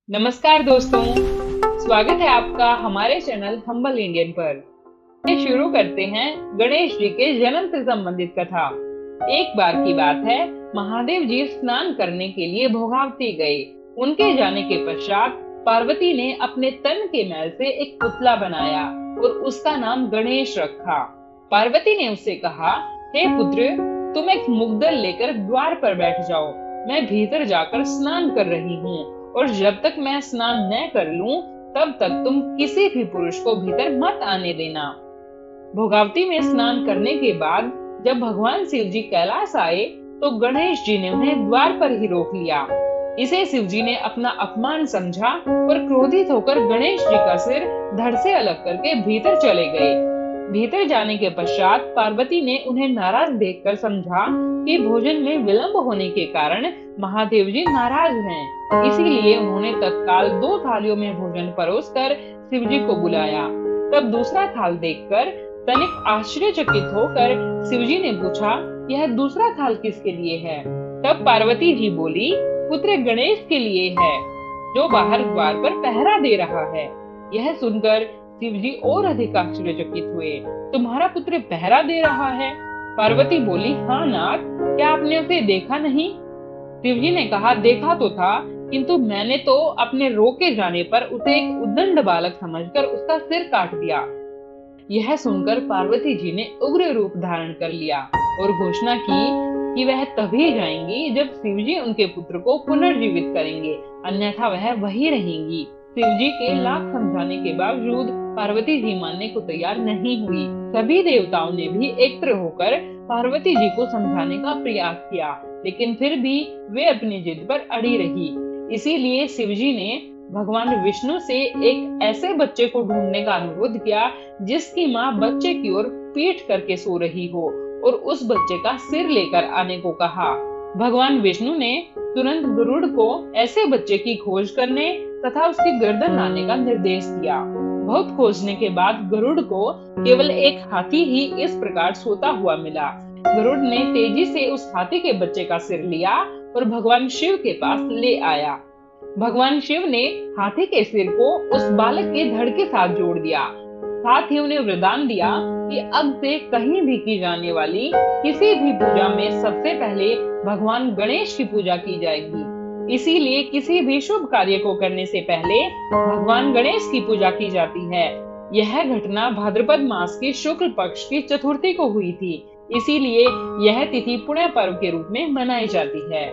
नमस्कार दोस्तों, स्वागत है आपका हमारे चैनल हम्बल इंडियन पर। ये शुरू करते हैं गणेश जी के जन्म से संबंधित कथा। एक बार की बात है, महादेव जी स्नान करने के लिए भोगावती गए। उनके जाने के पश्चात पार्वती ने अपने तन के मैल से एक पुतला बनाया और उसका नाम गणेश रखा। पार्वती ने उससे कहा, हे पुत्र, तुम एक मुग्दल लेकर द्वार पर बैठ जाओ। मैं भीतर जाकर स्नान कर रही हूँ और जब तक मैं स्नान न कर लूं, तब तक तुम किसी भी पुरुष को भीतर मत आने देना। भोगावती में स्नान करने के बाद जब भगवान शिव जी कैलाश आए, तो गणेश जी ने उन्हें द्वार पर ही रोक लिया। इसे शिव जी ने अपना अपमान समझा और क्रोधित होकर गणेश जी का सिर धड़ से अलग करके भीतर चले गए। भीतर जाने के पश्चात पार्वती ने उन्हें नाराज देखकर समझा कि भोजन में विलंब होने के कारण महादेव जी नाराज हैं। इसीलिए उन्होंने तत्काल 2 थालियों में भोजन परोसकर शिव जी को बुलाया। तब दूसरा थाल देखकर तनिक आश्चर्यचकित होकर शिव जी ने पूछा, यह दूसरा थाल किसके लिए है? तब पार्वती जी बोली, पुत्र गणेश के लिए है, जो बाहर द्वार पर पहरा दे रहा है। यह सुनकर शिव जी और अधिक आश्चर्यचकित हुए। तुम्हारा पुत्र पहरा दे रहा है? पार्वती बोली, हाँ नाथ, क्या आपने उसे देखा नहीं? शिव जी ने कहा, देखा तो था, किंतु मैंने तो अपने रोके जाने पर उसे एक उद्दंड बालक समझकर उसका सिर काट दिया। यह सुनकर पार्वती जी ने उग्र रूप धारण कर लिया और घोषणा की कि वह तभी जाएंगी जब शिव जी उनके पुत्र को पुनर्जीवित करेंगे, अन्यथा वह वही रहेंगी। शिव जी के लाख समझाने के बावजूद पार्वती जी मानने को तैयार नहीं हुई। सभी देवताओं ने भी एकत्र होकर पार्वती जी को समझाने का प्रयास किया, लेकिन फिर भी वे अपनी जिद पर अड़ी रही। इसीलिए शिव जी ने भगवान विष्णु से एक ऐसे बच्चे को ढूंढने का अनुरोध किया जिसकी माँ बच्चे की ओर पीठ करके सो रही हो और उस बच्चे का सिर लेकर आने को कहा। भगवान विष्णु ने तुरंत गरुड़ को ऐसे बच्चे की खोज करने तथा उसकी गर्दन लाने का निर्देश दिया। बहुत खोजने के बाद गरुड़ को केवल एक हाथी ही इस प्रकार सोता हुआ मिला। गरुड़ ने तेजी से उस हाथी के बच्चे का सिर लिया और भगवान शिव के पास ले आया। भगवान शिव ने हाथी के सिर को उस बालक के धड़ के साथ जोड़ दिया। साथ ही उन्हें वरदान दिया कि अब से कहीं भी की जाने वाली किसी भी पूजा में सबसे पहले भगवान गणेश की पूजा की जाएगी। इसीलिए किसी भी शुभ कार्य को करने से पहले भगवान गणेश की पूजा की जाती है। यह घटना भाद्रपद मास की शुक्ल पक्ष की चतुर्थी को हुई थी। इसीलिए यह तिथि पुण्य पर्व के रूप में मनाई जाती है।